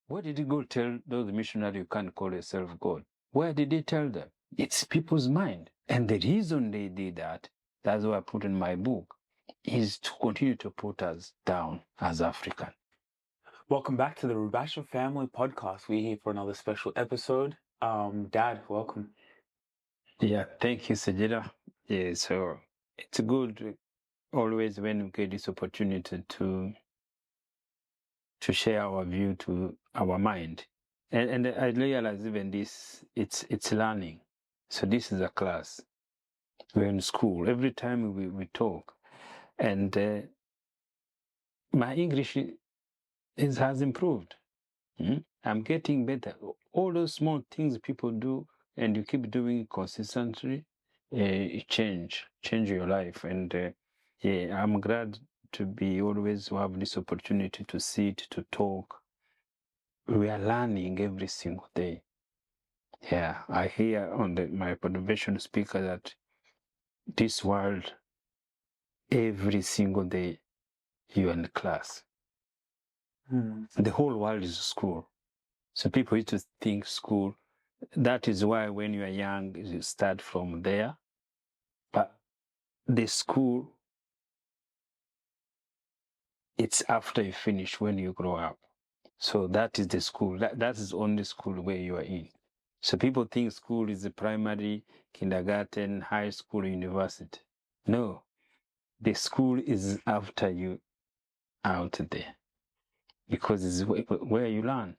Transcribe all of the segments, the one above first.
Where did he go tell those missionaries you can't call yourself God? Where did he tell them? It's people's mind. And the reason they did that, that's what I put in my book, is to continue to put us down as African. Welcome back to the Rubel Family Podcast. We're here for another special episode. Dad, welcome. Yeah, thank you, Sajida. Yeah, so it's good always when we get this opportunity to share our view to our mind. And I realize even this, it's learning. So this is a class. We're in school. Every time we talk. And my English has improved. I'm getting better. All those small things people do and you keep doing consistently, it change your life. And yeah, I'm glad to be always to have this opportunity to sit, to talk. We are learning every single day. Yeah, I hear on my motivation speaker that this world, every single day, you're in class. The whole world is school. So people used to think school, that is why when you are young, you start from there. But the school, it's after you finish when you grow up. So that is the school. That is only school where you are in. So people think school is the primary, kindergarten, high school, university. No, the school is after you out there because it's where you learn.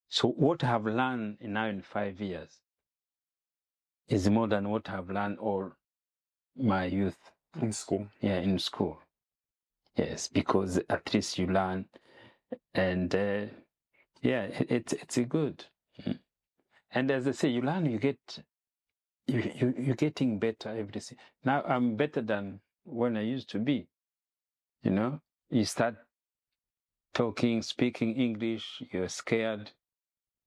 So what I've learned now in 5 years is more than what I've learned all my youth. In school. Yeah, in school. Yes, because at least you learn, and yeah, it's a good. And as I say, you learn, you're getting better every day. Now I'm better than when I used to be. You know, you start speaking English, you're scared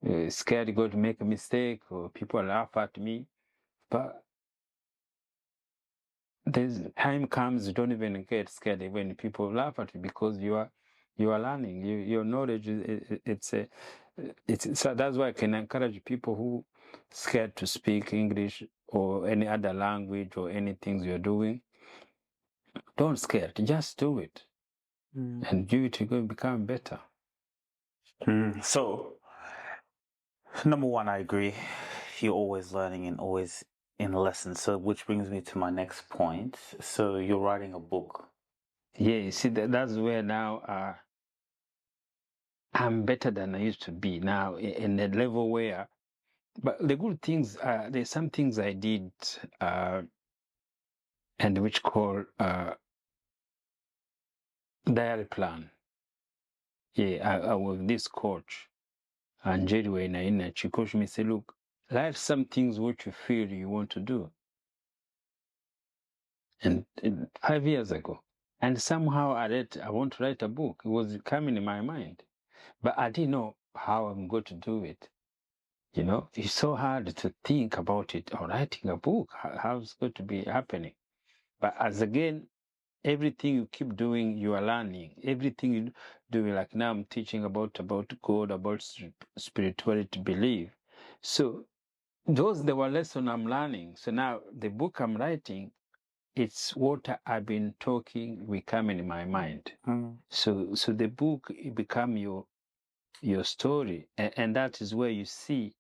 you're going to make a mistake or people laugh at me. But there's time comes you don't even get scared when people laugh at you because you are learning. Your knowledge so that's why I can encourage people who scared to speak English or any other language or anything you're doing. Don't scare, just do it. And you to go become better. So, number one, I agree. You're always learning and always in lessons. So, which brings me to my next point. So, you're writing a book. Yeah, you see, that's where now I'm better than I used to be now in a level where, but the good things, there's some things I did and which call diary plan. Yeah, I was this coach, and Jerry in she coached me, say, look, write some things which you feel you want to do. And 5 years ago. And somehow I want to write a book. It was coming in my mind. But I didn't know how I'm going to do it. You know, it's so hard to think about it or writing a book, how it's going to be happening. But as again, everything you keep doing, you are learning. Everything you do, like now I'm teaching about God, about spirituality, belief. So they were lessons I'm learning. So now the book I'm writing, it's what I've been talking will come in my mind. So the book it become your story, and that is where you see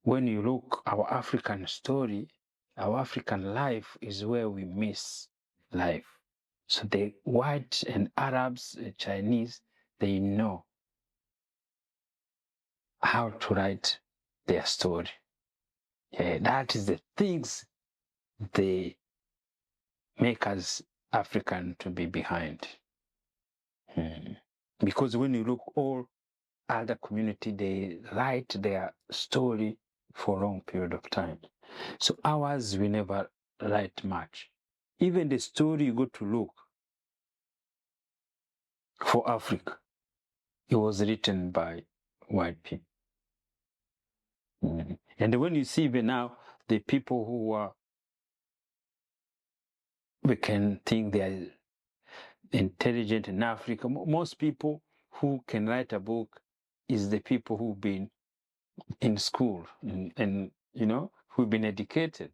when you look our African story, our African life is where we miss life. So the white and Arabs, Chinese, they know how to write their story. Yeah, that is the things they make us African to be behind. Because when you look all other community, they write their story for a long period of time. So ours, we never write much. Even the story you go to look for Africa, it was written by white people. And when you see even now, the people who are, we can think they are intelligent in Africa, most people who can write a book, is the people who've been in school and who've been educated.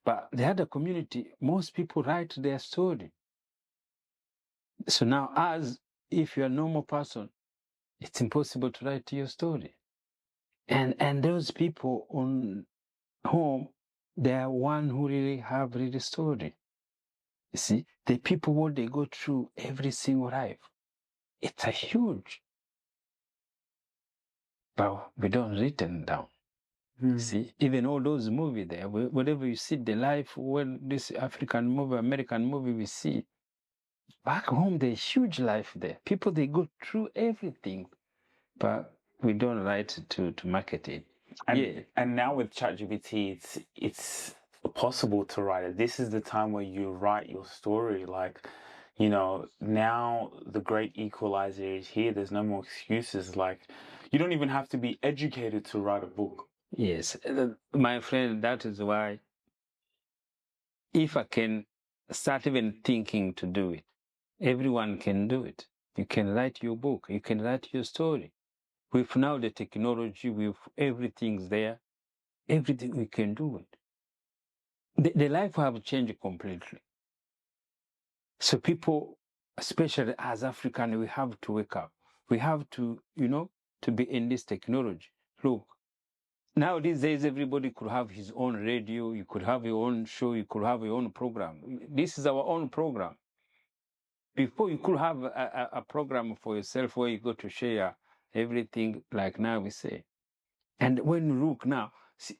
But the other community, most people write their story. So now, as if you're a normal person, it's impossible to write your story. And those people on home, they are one who really have really story. You see, the people what they go through every single life, it's a huge. But we don't written down. See, even all those movies there, whatever you see, the life, when this African movie, American movie we see, back home, there's huge life there. People, they go through everything, but we don't write to market it. And now with ChatGPT, it's possible to write it. This is the time where you write your story. Like, now the great equalizer is here. There's no more excuses. Like, you don't even have to be educated to write a book. Yes, my friend, that is why if I can start even thinking to do it, everyone can do it. You can write your book. You can write your story. With now the technology, with everything's there, everything we can do it. The life have changed completely. So people, especially as African, we have to wake up. We have to, to be in this technology. Look, now these days, everybody could have his own radio. You could have your own show. You could have your own program. This is our own program. Before, you could have a program for yourself where you go to share everything, like now we say. And when you look now, see,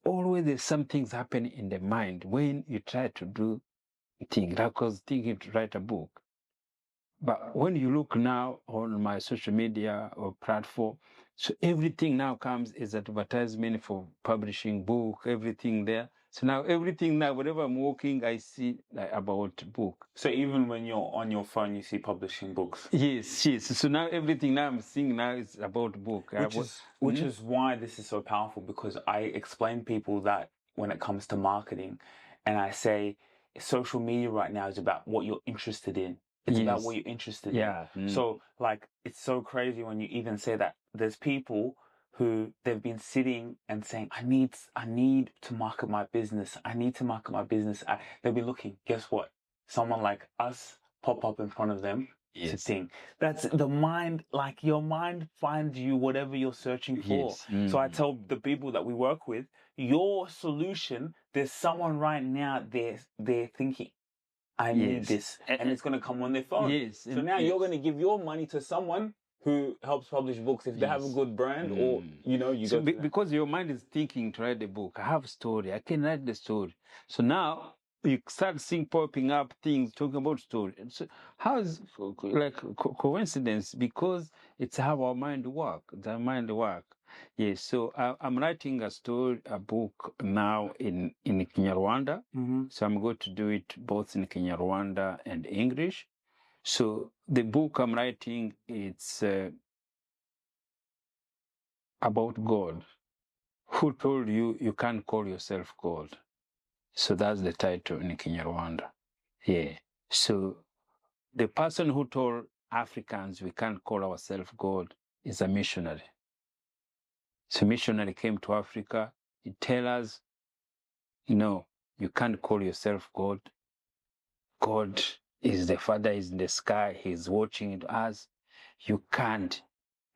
always there's some things happen in the mind when you try to do things, like I was thinking to write a book. But when you look now on my social media or platform, so everything now comes as advertisement for publishing book, everything there. So now everything now, whenever I'm walking, I see like about book. So even when you're on your phone, you see publishing books. Yes. So now everything now I'm seeing now is about book. Which is why this is so powerful, because I explain people that when it comes to marketing, and I say social media right now is about what you're interested in. It's about what you're interested in. So like, it's so crazy when you even say that there's people who they've been sitting and saying, I need to market my business. I need to market my business. They'll be looking, guess what? Someone like us pop up in front of them to think. That's the mind, like your mind finds you whatever you're searching for. So I tell the people that we work with, your solution, there's someone right now, they're thinking, I need this, and it's going to come on their phone. So now you're going to give your money to someone who helps publish books if they have a good brand, or because your mind is thinking to write the book. I have a story. I can write the story. So now you start seeing popping up things talking about story. So how is like coincidence? Because it's how our mind work. The mind work. Yes. So I'm writing a story, a book now in Kinyarwanda. So I'm going to do it both in Kinyarwanda and English. So the book I'm writing, it's about God. Who told you you can't call yourself God? So that's the title in Kinyarwanda. Yeah. So the person who told Africans we can't call ourselves God is a missionary. So missionary came to Africa. He tell us, no, you can't call yourself God. God is the Father, is in the sky. He's watching us. You can't.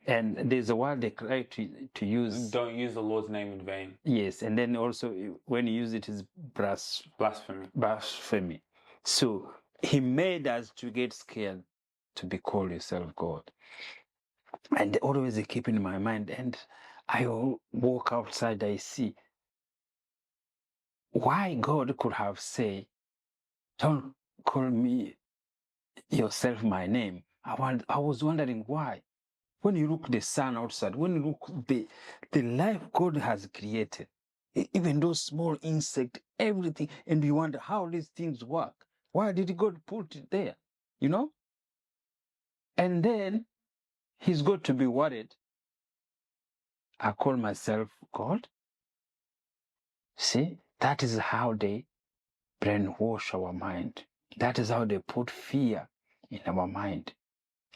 And there's a word they try to use. Don't use the Lord's name in vain. Yes, and then also when you use it is blasphemy. Blasphemy. So he made us to get scared to be called yourself God. And always they keep in my mind. And I walk outside, I see why God could have said, don't call me yourself my name. I was wondering why. When you look the sun outside, when you look the life God has created, even those small insects, everything, and you wonder how these things work. Why did God put it there? And then he's got to be worried. I call myself God. See, that is how they brainwash our mind. That is how they put fear in our mind.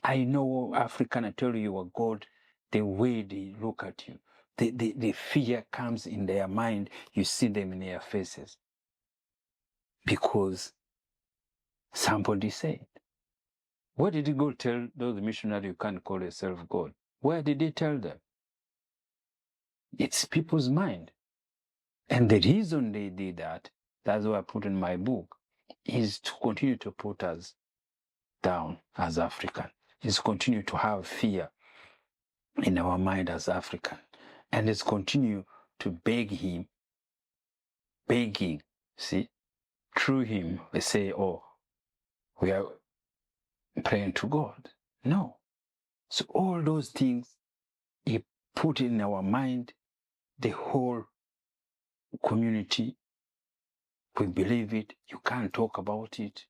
I know African, I tell you, a God the way they look at you, the fear comes in their mind. You see them in their faces. Because somebody said. Where did he go tell those missionaries you can't call yourself God? Where did he tell them? It's people's mind. And the reason they did that, that's what I put in my book, is to continue to put us down as African, is continue to have fear in our mind as African. And it's continue to beg him, begging, see, through him, they say, oh, we are praying to God. No. So all those things, he put in our mind, the whole community, we believe it. You can't talk about it.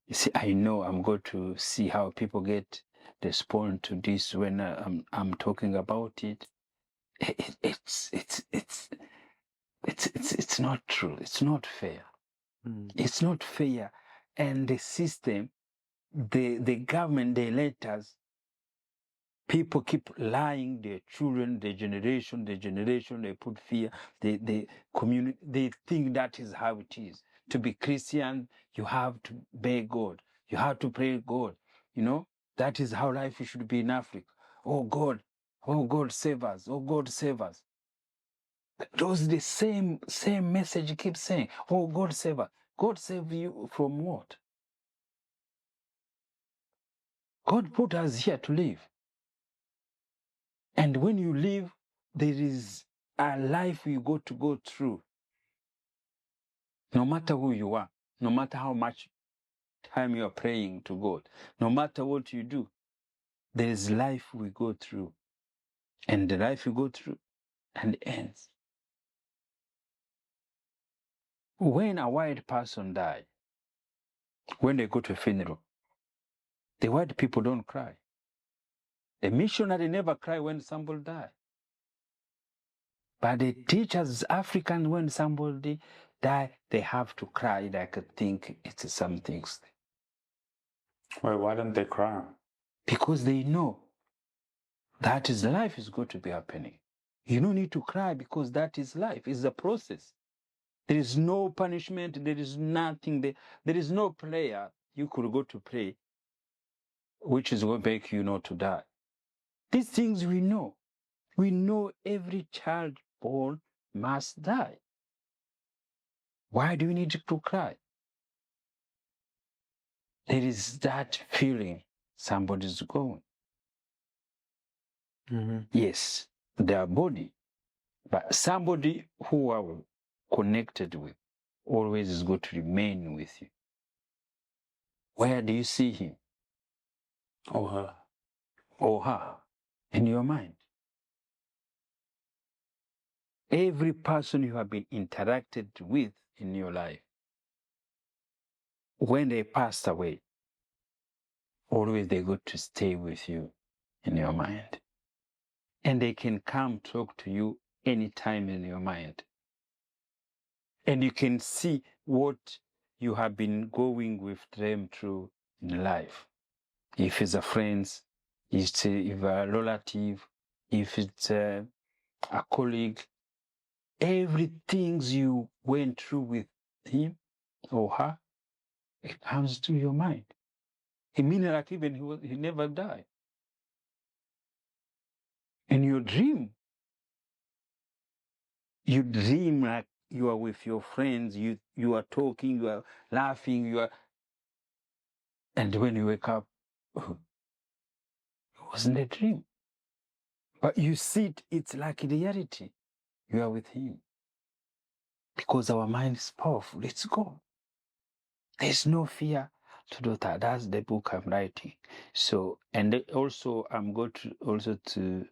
You see, I know I'm going to see how people get respond to this when I'm talking about it. It's not true. It's not fair. It's not fair. And the system, the government, they let us. People keep lying, their children, their generation, they put fear, the community, they think that is how it is. To be Christian, you have to beg God. You have to pray God. You know, that is how life should be in Africa. Oh God, save us. Oh God, save us. Those the same message keeps saying, oh God, save us. God save you from what? God put us here to live. And when you live, there is a life you got to go through. No matter who you are, no matter how much time you are praying to God, no matter what you do, there is life we go through. And the life you go through and ends. When a white person dies, when they go to a funeral, the white people don't cry. The missionary never cry when somebody dies. But the teachers, Africans, when somebody die, they have to cry like I think it's some things. Wait, why don't they cry? Because they know that is life is going to be happening. You don't need to cry because that is life. It's a process. There is no punishment. There is nothing. There is no prayer you could go to pray, which is going to make you not to die. These things we know. We know every child born must die. Why do we need to cry? There is that feeling somebody's going. Yes, their body, but somebody who are connected with always is going to remain with you. Where do you see him? Or her. Or her. In your mind. Every person you have been interacted with in your life, when they passed away, always they got to stay with you in your mind. And they can come talk to you anytime in your mind. And you can see what you have been going with them through in life. If it's a friend, if a relative, if it's a colleague, everything you went through with him or her, it comes to your mind. It means like even he never died. In your dream, you dream like you are with your friends, you are talking, you are laughing, and when you wake up, it wasn't a dream. But you see it, it's like reality. You are with him. Because our mind is powerful. It's God. There's no fear to do that. That's the book I'm writing. So, and also I'm going to also to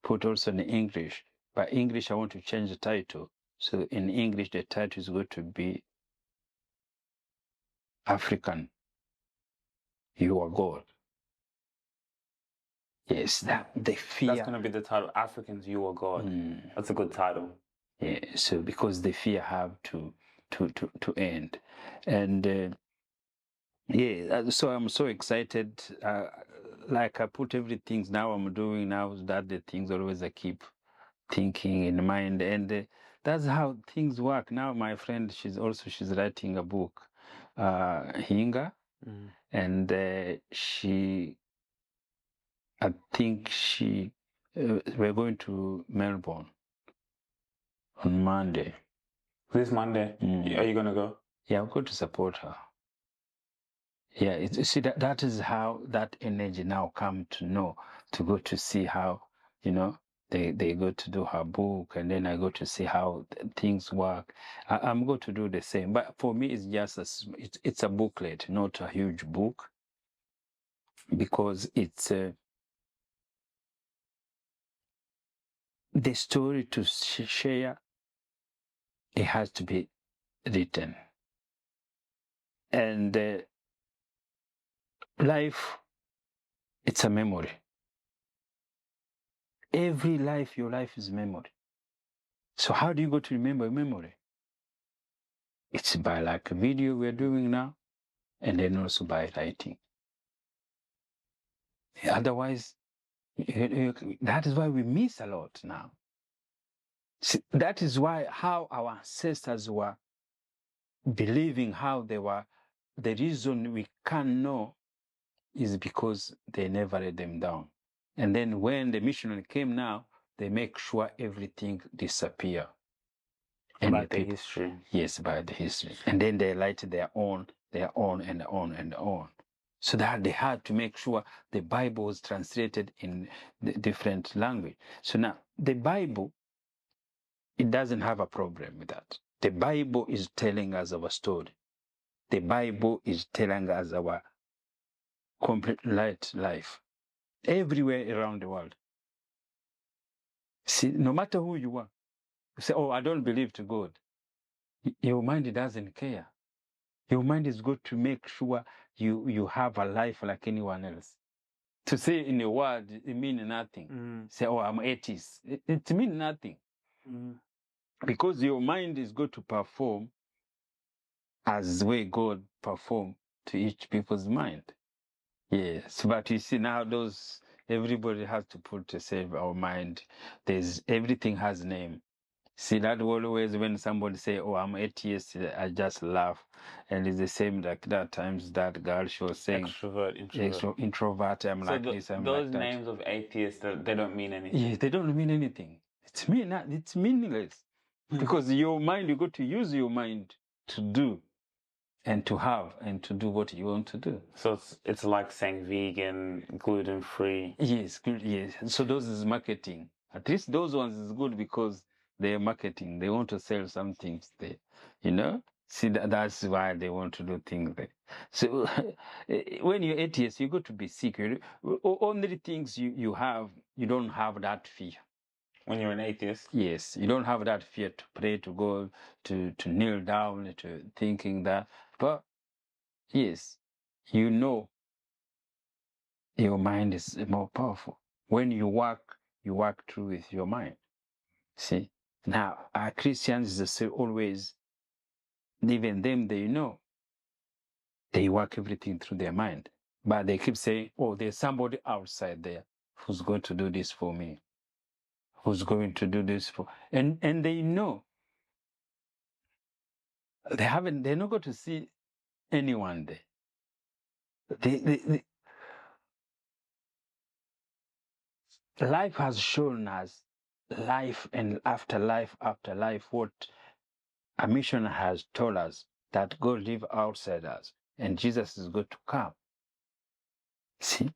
put also in English. By English, I want to change the title. So in English, the title is going to be African. You are God. Yes, that the fear. That's going to be the title. Africans, you are God. That's a good title. Yeah. So because the fear have to end, and yeah. So I'm so excited. like I put everything now I'm doing now, that the things always I keep thinking in mind, and that's how things work. Now my friend, she's writing a book, Hinga, and I think we're going to Melbourne on Monday. This Monday, are you gonna go? Yeah, I'm going to support her. Yeah, see that is how that energy now come to go to see how, they go to do her book, and then I go to see how things work. I'm going to do the same, but for me it's just it's a booklet, not a huge book, because it's the story to share. It has to be written, and life, it's a memory. Every life, your life is memory. So how do you go to remember a memory? It's by like a video we're doing now, and then also by writing. Otherwise, that is why we miss a lot now. See, that is why how our ancestors were believing, how they were. The reason we can't know is because they never let them down. And then when the missionary came now, they make sure everything disappear. About the history. Yes, about the history. And then they write their own, and on. So that they had to make sure the Bible was translated in the different language. So now, the Bible, it doesn't have a problem with that. The Bible is telling us our story. The Bible is telling us our complete life. Everywhere around the world. See, no matter who you are, you say, oh, I don't believe to God. Your mind doesn't care. Your mind is good to make sure you have a life like anyone else. To say in a word, it means nothing. Say, oh, I'm atheist. It means nothing. Because your mind is going to perform as the way God perform to each people's mind. Yes, but you see now everybody has to put to save our mind. Everything has name. See, that always when somebody say, oh, I'm atheist, I just laugh. And it's the same like that times that girl she was saying. Extrovert, introvert, I'm like this, I'm like that. Those names of atheists, they don't mean anything. Yeah, they don't mean anything. It's meaningless. Because your mind, you got to use your mind to do and to have and to do what you want to do. So it's like saying vegan, gluten-free. Yes, good, yes. So those is marketing. At least those ones is good because they're marketing. They want to sell some things there, See, that's why they want to do things there. So when you're atheist, you got to be secret. Only things you have, you don't have that fear. When you're an atheist? Yes, you don't have that fear to pray, to go, to kneel down, to thinking that. But yes, your mind is more powerful. When you work through with your mind. See, now our Christians say always, even them, they work everything through their mind, but they keep saying, oh, there's somebody outside there who's going to do this for me, who's going to do this for, and they know they're not going to see anyone there. Life has shown us life and after life after life, what a missionary has told us, that God lives outside us and Jesus is going to come. See?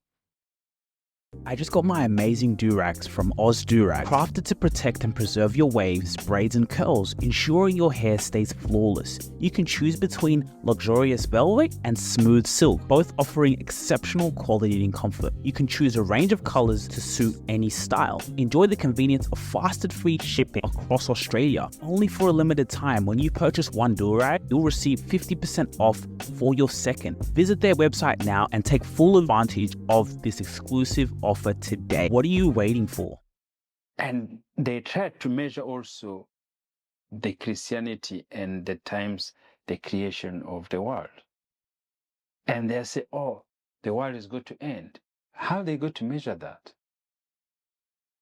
I just got my amazing do-rags from Oz Do-Rag, crafted to protect and preserve your waves, braids and curls, ensuring your hair stays flawless. You can choose between luxurious velvet and smooth silk, both offering exceptional quality and comfort. You can choose a range of colors to suit any style. Enjoy the convenience of fast and free shipping across Australia. Only for a limited time, when you purchase one do-rag, you'll receive 50% off for your second. Visit their website now and take full advantage of this exclusive offer today. What are you waiting for? And they try to measure also the Christianity and the times, the creation of the world. And they say, oh, the world is going to end. How they go to measure that?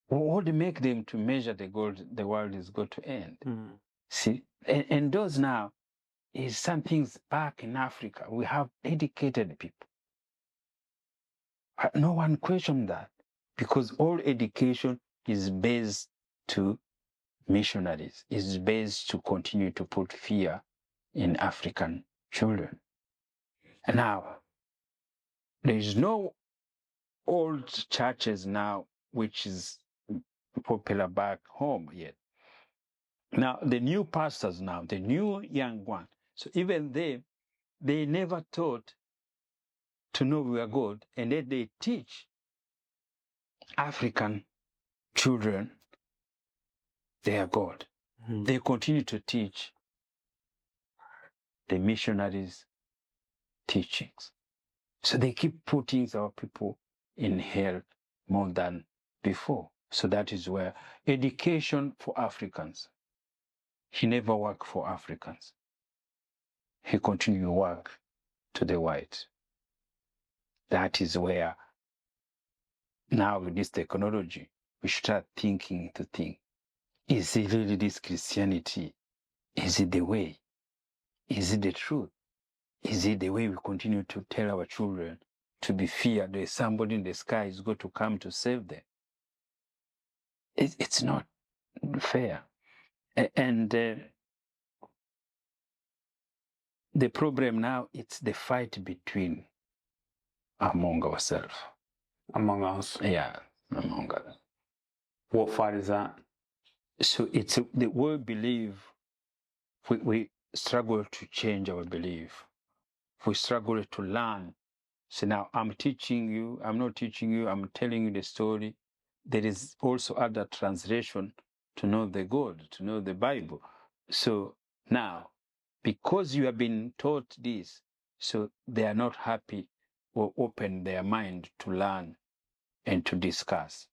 What make them to measure the world is going to end? See, and those now is some things back in Africa. We have educated people. No one questioned that because all education is based to missionaries, is based to continue to put fear in African children. And now, there is no old churches now which is popular back home yet. Now, the new pastors now, the new young one, so even they never taught to know we are God, and then they teach African children they are God. They continue to teach the missionaries' teachings. So they keep putting our people in hell more than before. So that is where education for Africans, he never worked for Africans. He continued to work to the whites. That is where now with this technology, we start thinking to think, is it really this Christianity? Is it the way? Is it the truth? Is it the way we continue to tell our children to be feared? There's somebody in the sky is going to come to save them. It's not fair. And the problem now, it's the fight between among ourselves. Among us? Yeah, among us. What fight is that? So it's the we believe, we struggle to change our belief. We struggle to learn. So now I'm teaching you, I'm not teaching you, I'm telling you the story. There is also other translation to know the God, to know the Bible. So now, because you have been taught this, so they are not happy or open their mind to learn and to discuss.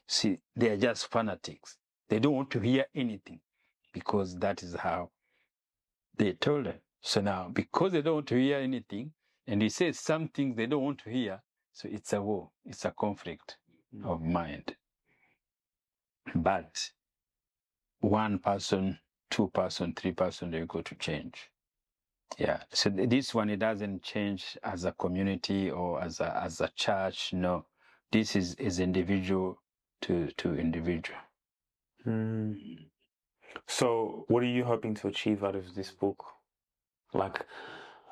See, they are just fanatics. They don't want to hear anything because that is how they told them. So now, because they don't want to hear anything, and he says something they don't want to hear, so it's a war, it's a conflict of mind. But one person, 2 person, 3 person, they go to change. Yeah. So this one, it doesn't change as a community or as a church. No, this is individual to individual. So, what are you hoping to achieve out of this book? Like,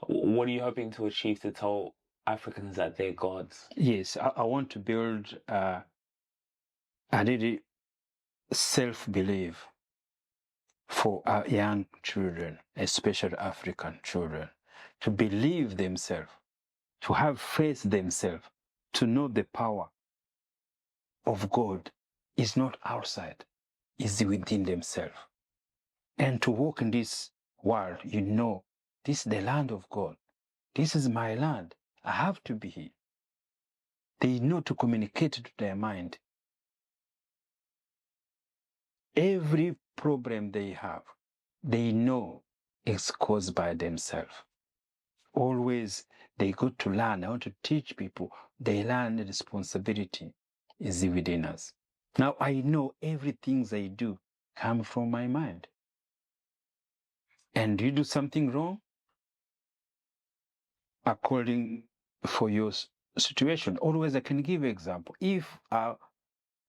what are you hoping to achieve to tell Africans that they're gods? Yes, I want to build a really self-belief for our young children, especially African children, to believe themselves, to have faith themselves, to know the power of God is not outside, is within themselves. And to walk in this world, you know, this is the land of God. This is my land. I have to be here. They know to communicate to their mind. Every problem they have, they know it's caused by themselves. Always they go to learn. I want to teach people. They learn the responsibility is within us. Now I know everything I do comes from my mind. And you do something wrong, according for your situation. Always I can give an example. If I'm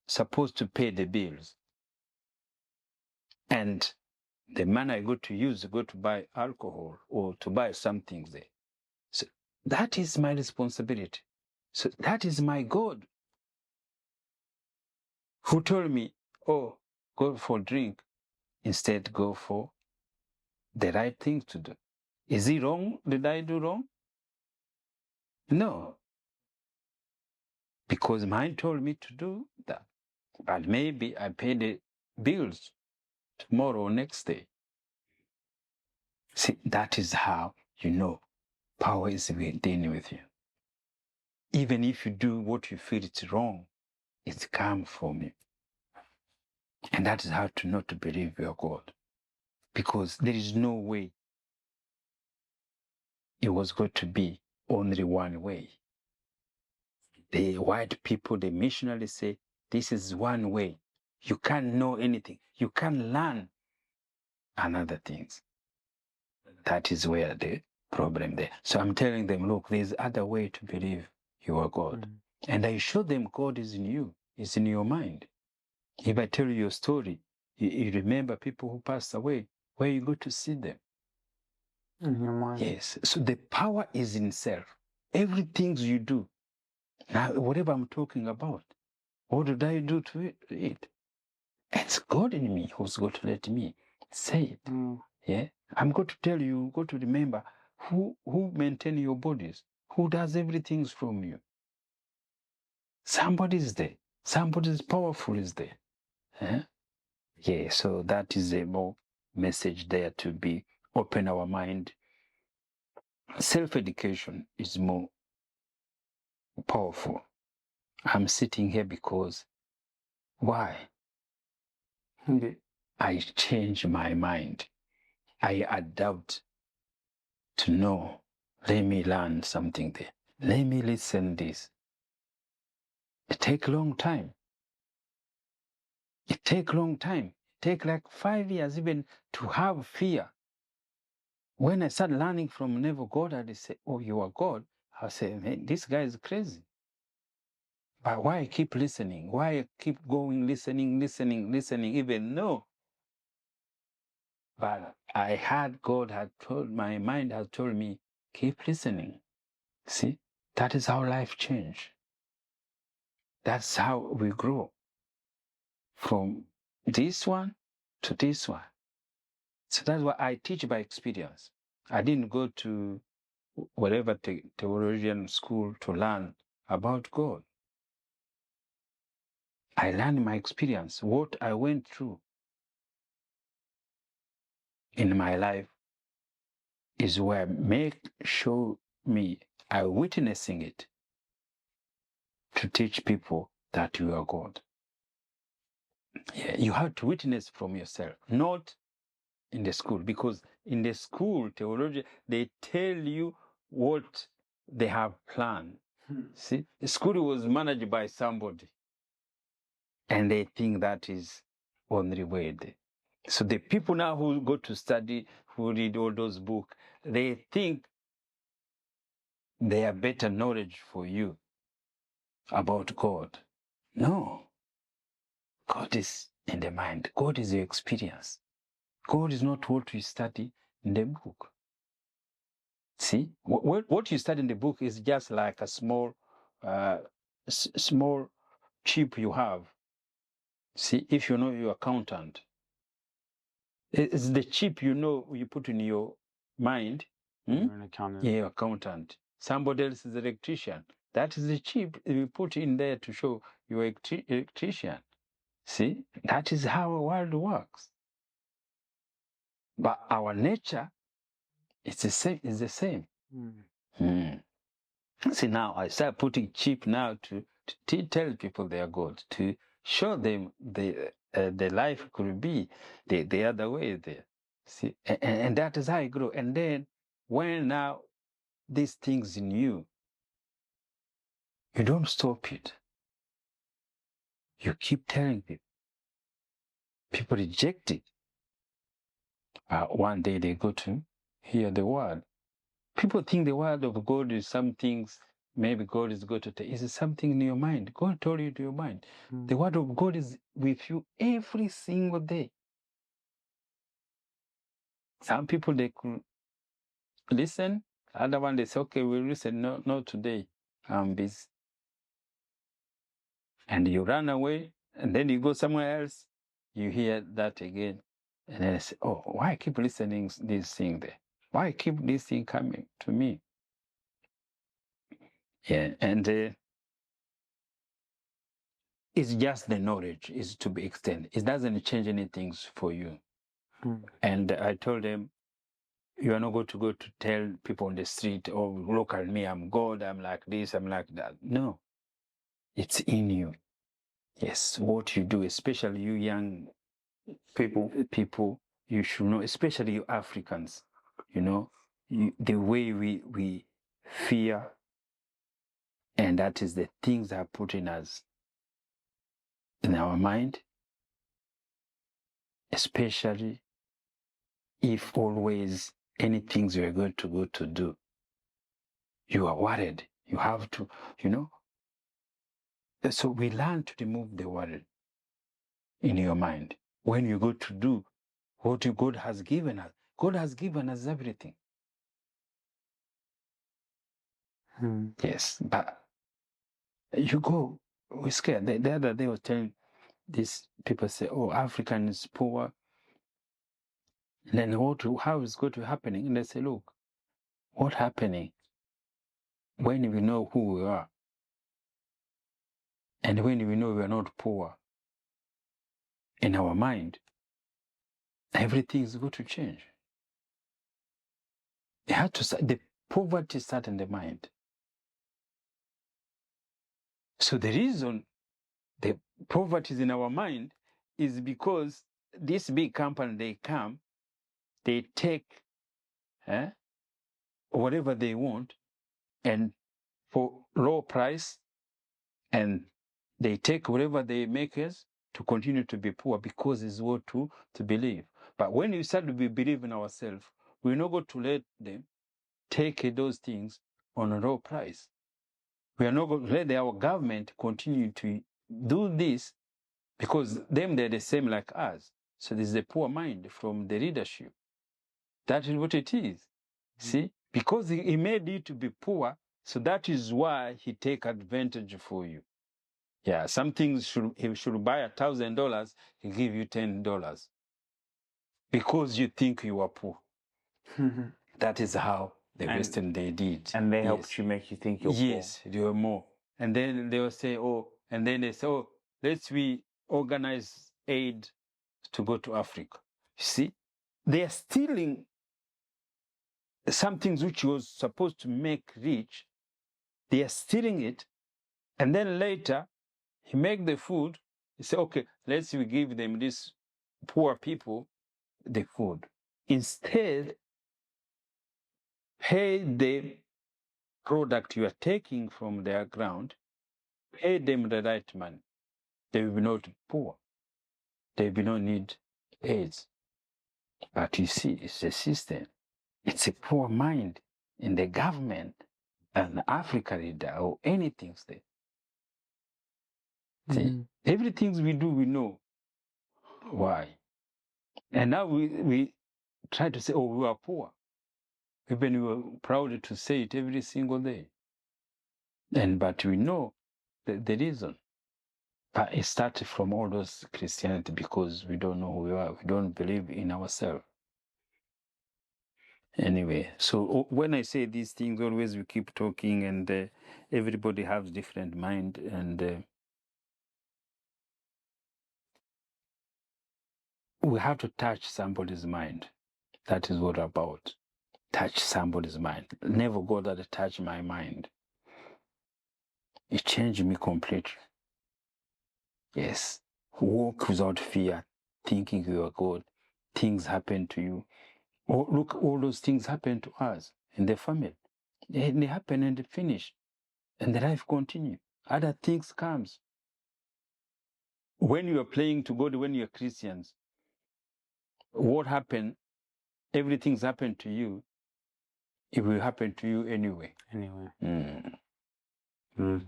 supposed to pay the bills, and the money I go to use, go to buy alcohol or to buy something there, so that is my responsibility. So that is my God who told me, oh, go for drink, instead go for the right thing to do. Is it wrong? Did I do wrong? No. Because mine told me to do that. But maybe I pay the bills tomorrow or next day. See, that is how you know power is within with you. Even if you do what you feel it's wrong, it's come from you. And that is how to know to believe you are God. Because there is no way it was going to be only one way. The white people, the missionaries say, this is one way. You can't know anything. You can't learn another things. That is where the problem there. So I'm telling them, look, there's other way to believe you are God. And I show them God is in you. It's in your mind. If I tell you your story, you remember people who passed away, where you go to see them. In your mind. Yes. So the power is in self. Everything you do. Now, whatever I'm talking about, what did I do to it? It's God in me who's going to let me say it. Yeah. I'm going to tell you, got to remember who maintain your bodies, who does everything from you. Somebody is there. Somebody is powerful is there. Yeah. Yeah. So that is a more message there to be open our mind. Self-education is more powerful. I'm sitting here because why? I change my mind. I adapt to know. Let me learn something there. Let me listen this. It take long time. It take long time. It take like 5 years even to have fear. When I start learning from Never God, I say, oh, you are God. I say, man, this guy is crazy. But why I keep listening? Why I keep going, listening, even though? But I had God had told, my mind had told me, keep listening. See, that is how life change. That's how we grow. From this one to this one. So that's why I teach by experience. I didn't go to whatever theologian school to learn about God. I learned my experience, what I went through in my life is where show me, I witnessing it to teach people that you are God. Yeah, you have to witness from yourself, not in the school, because in the school theology they tell you what they have planned. See, the school was managed by somebody, and they think that is only way. So the people now who go to study, who read all those books, they think they have better knowledge for you about God. No, God is in the mind. God is your experience. God is not what you study in the book. See, what you study in the book is just like a small chip you have. See, if you know your accountant, it's the chip you put in your mind. You're an accountant. Yeah, your accountant. Somebody else is an electrician. That is the chip you put in there to show you're electrician. See, that is how our world works. But our nature, it's the same. It's the same. See, now I start putting chip now to tell people they are God, to show them the life could be the other way there. See, and that is how I grow. And then when now these things in you, you don't stop it. You keep telling people. People reject it. One day they go to hear the word. People think the word of God is some things, maybe God is going to tell. Is something in your mind? God told you to your mind. The word of God is with you every single day. Some people, they could listen. Other one, they say, okay, we'll listen. No, not today. I'm busy. And you run away, and then you go somewhere else. You hear that again. And then I say, oh, why keep listening this thing there? Why keep this thing coming to me? Yeah, and it's just the knowledge is to be extended. It doesn't change anything for you. And I told them, you are not going to go to tell people on the street, oh, look at me, I'm God, I'm like this, I'm like that. No, it's in you. Yes, what you do, especially you young people, you should know, especially you Africans, the way we fear And that is the things that are putting us in our mind, especially if always any things you're going to go to do, you are worried. You have to, So we learn to remove the worry in your mind when you go to do what God has given us. God has given us everything. Yes, but you go, we're scared. The other day I was telling these people, say, oh, African is poor. And then how is going to happening? And they say, look, what's happening when we know who we are and when we know we are not poor in our mind, everything is going to change. The poverty starts in the mind. So the reason the poverty is in our mind is because this big company, they come, they take whatever they want and for low price, and they take whatever they make us to continue to be poor because it's what to believe. But when we start to believe in ourselves, we're not going to let them take those things on a low price. We are not going to let our government continue to do this because they're the same like us. So there's a poor mind from the leadership. That is what it is. See? Because he made you to be poor, so that is why he take advantage for you. Yeah, some things he should buy $1,000, he give you $10 because you think you are poor. That is how the Western they did. And they helped you make you think you're poor. Yes, you are more. And then they will say, let's organize aid to go to Africa. See, they are stealing some things which was supposed to make rich. They are stealing it, and then later he make the food. He say, okay, we give them, these poor people, the food. Instead, pay the product you are taking from their ground, pay them the right money. They will not be poor. They will not need AIDS. But you see, it's a system. It's a poor mind in the government, an Africa leader, or anything. See, everything we do, we know why. And now we try to say, oh, we are poor. Even we were proud to say it every single day. But we know the reason. But it started from all those Christianity because we don't know who we are. We don't believe in ourselves. Anyway, so when I say these things, always we keep talking, and everybody has different mind, and we have to touch somebody's mind. That is what about. Touch somebody's mind. Never go there to touch my mind. It changed me completely. Yes. Walk without fear, thinking you are God. Things happen to you. Oh, look, all those things happen to us in the family. They happen and they finish. And the life continues. Other things comes. When you are praying to God, when you are Christians, what happened? Everything's happened to you. It will happen to you anyway. All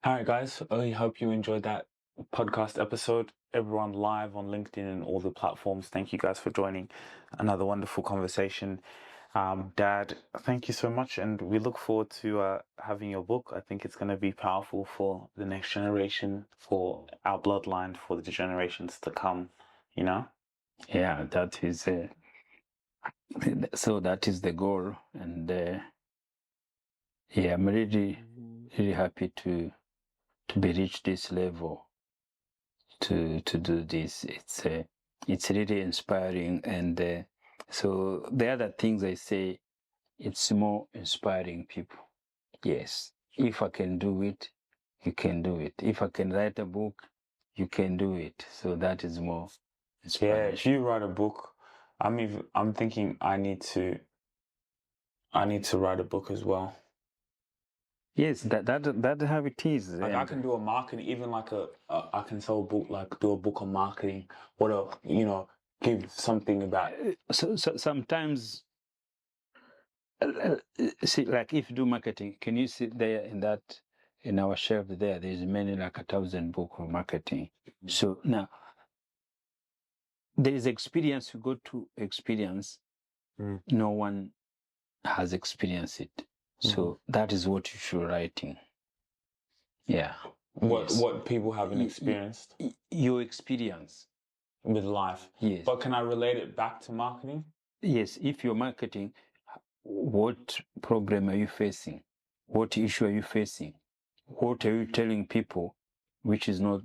right, guys. I hope you enjoyed that podcast episode. Everyone live on LinkedIn and all the platforms. Thank you guys for joining. Another wonderful conversation. Dad, thank you so much. And we look forward to having your book. I think it's going to be powerful for the next generation, for our bloodline, for the generations to come, Yeah, that is so that is the goal. And I'm really, really happy to be reach this level, to do this. It's really inspiring. And so the other things I say, it's more inspiring people. Yes, if I can do it, you can do it. If I can write a book, you can do it. So that is more inspiring. Yeah, if you write a book, I'm thinking I need to write a book as well. Yes, that how it is. Like I can do a marketing, even like I can sell a book, like do a book on marketing, give something about. So sometimes, see, like if you do marketing, can you see there in our shelf there's many like 1,000 books of marketing. So now there is experience you go to experience. No one has experienced it. So that is what you should writing. Yeah. What people haven't experienced. Your experience with life. Yes. But can I relate it back to marketing? Yes. If you're marketing, what problem are you facing? What issue are you facing? What are you telling people, which is not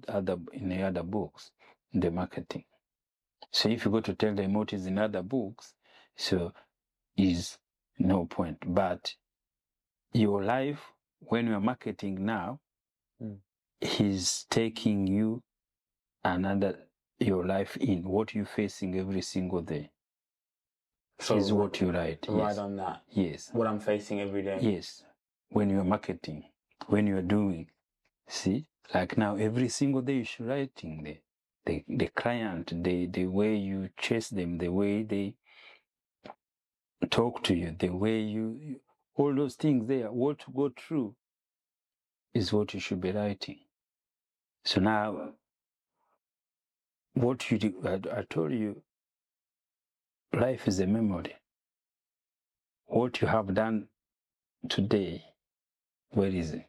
in the other books, in the marketing? So if you go to tell them what is in other books, so is no point. But your life, when you're marketing now, he's taking you your life in what you're facing every single day. So is what you write. Right on that. Yes. What I'm facing every day. Yes. When you're marketing, when you're doing, see, like now every single day you should writing the client, the way you chase them, the way they talk to you, the way you all those things there, what to go through is what you should be writing. So now, what you do, I told you, life is a memory. What you have done today, where is it?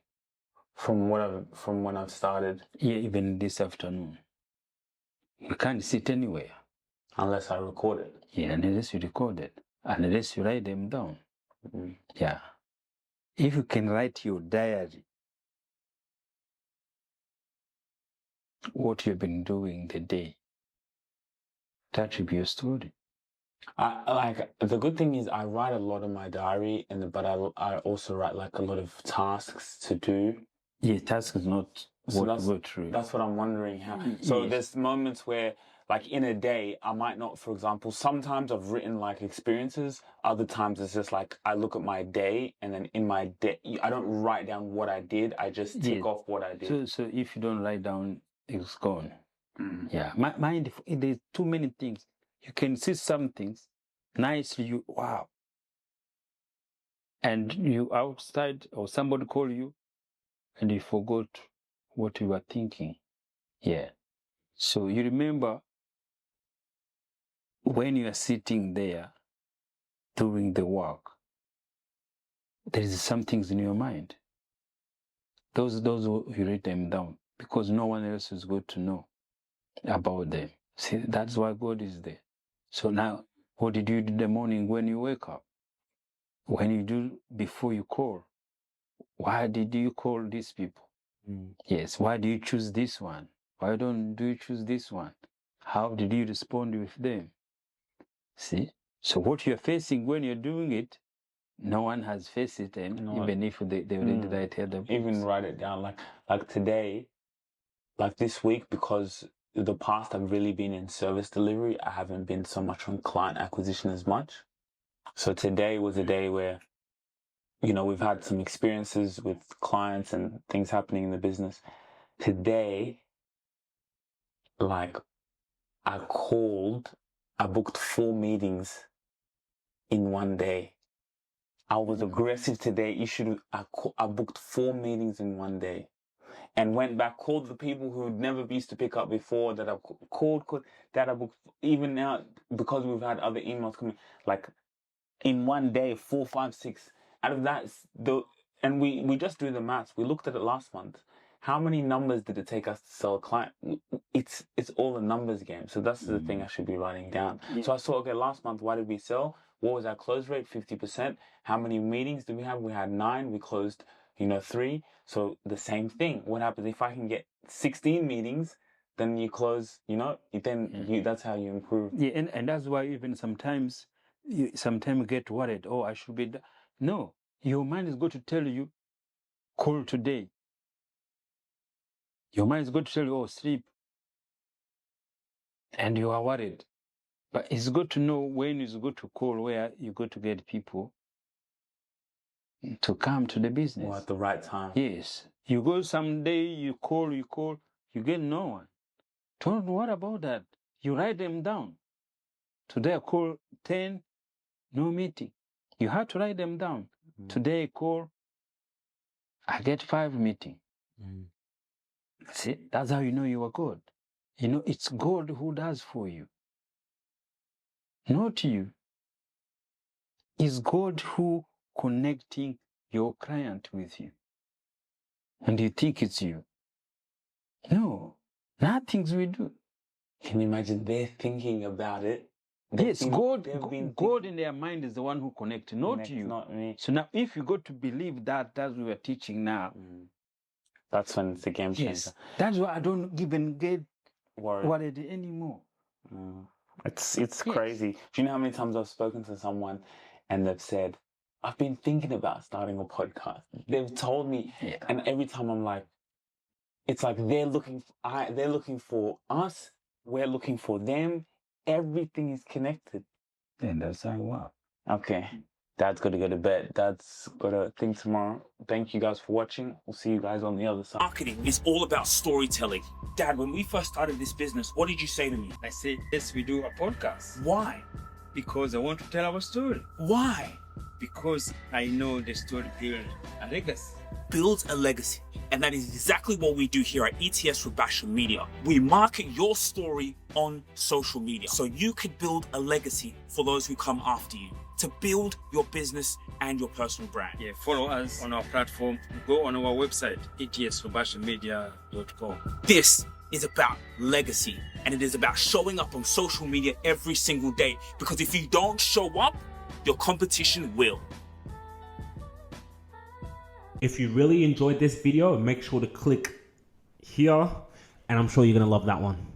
From when I've started. Yeah, even this afternoon. You can't sit anywhere. Unless I record it. Yeah, unless you record it. Unless you write them down. Yeah. If you can write your diary, what you've been doing the day, that will be your story. The good thing is I write a lot in my diary, but I also write like a lot of tasks to do. Yeah, task is not what to go through. That's what I'm wondering. So there's moments where, like in a day, I might not, for example, sometimes I've written like experiences. Other times it's just like I look at my day, and then in my day, I don't write down what I did. I just tick off what I did. So if you don't write down, it's gone. Yeah, mind, there's too many things. You can see some things nicely, wow. And you outside or somebody call you and you forgot what you were thinking. Yeah. So you remember when you are sitting there doing the work, there is some things in your mind. Those you write them down because no one else is going to know about them. See, that's why God is there. So now, what did you do in the morning when you wake up? When you do before you call? Why did you call these people? Yes. Why do you choose this one? Why do you choose this one? How did you respond with them? See? So what you're facing when you're doing it, no one has faced it, and even if they already write the books. Even write it down. Like today, like this week, because the past I've really been in service delivery. I haven't been so much on client acquisition as much. So today was a day where, we've had some experiences with clients and things happening in the business. Today, like I booked 4 meetings in one day. I was aggressive today. I booked 4 meetings in one day. And went back, called the people who never used to pick up before that I've called that I booked, even now, because we've had other emails coming, like in one day, 4, 5, 6. Out of that, and we just do the maths. We looked at it last month. How many numbers did it take us to sell a client? It's all a numbers game. So that's the thing I should be writing down. Yeah. So I saw, okay, last month, why did we sell? What was our close rate? 50%. How many meetings did we have? We had 9. We closed 3. So the same thing. What happens if I can get 16 meetings? Then you close. That's how you improve. Yeah, and that's why even sometimes you get worried. Oh, I should be. No, your mind is going to tell you, call today. Your mind is going to tell you, oh, sleep. And you are worried. But it's good to know when it's good to call, where you go to get people. to come to the business. Or at the right time. Yes. You go someday, you call, you get no one. Don't worry about that. You write them down. Today I call 10, no meeting. You have to write them down. Today I call, I get 5 meeting. See, that's how you know you are God. You know, it's God who does for you. Not you. It's God who connecting your client with you. And you think it's you. No, nothing we do. Can you imagine they're thinking about it? Yes, God in their mind is the one who connects, not you. Not me. So now if you got to believe that, that's what we are teaching now. That's when it's a game changer. Yes, that's why I don't even get worried anymore. It's crazy. Do you know how many times I've spoken to someone and they've said, I've been thinking about starting a podcast. They've told me, and every time I'm like, it's like they're looking for us, we're looking for them. Everything is connected. And that's how it works. Okay. Dad's got to go to bed. Dad's got a thing tomorrow. Thank you guys for watching. We'll see you guys on the other side. Marketing is all about storytelling. Dad, when we first started this business, what did you say to me? I said, yes, we do a podcast. Why? Because I want to tell our story. Why? Because I know the story builds a legacy. Builds a legacy. And that is exactly what we do here at ETS Rubel Media. We market your story on social media so you could build a legacy for those who come after you, to build your business and your personal brand. Yeah, follow us on our platform. Go on our website, etsrubelmedia.com. This is about legacy, and it is about showing up on social media every single day, because if you don't show up, your competition will. If you really enjoyed this video, make sure to click here, and I'm sure you're going to love that one.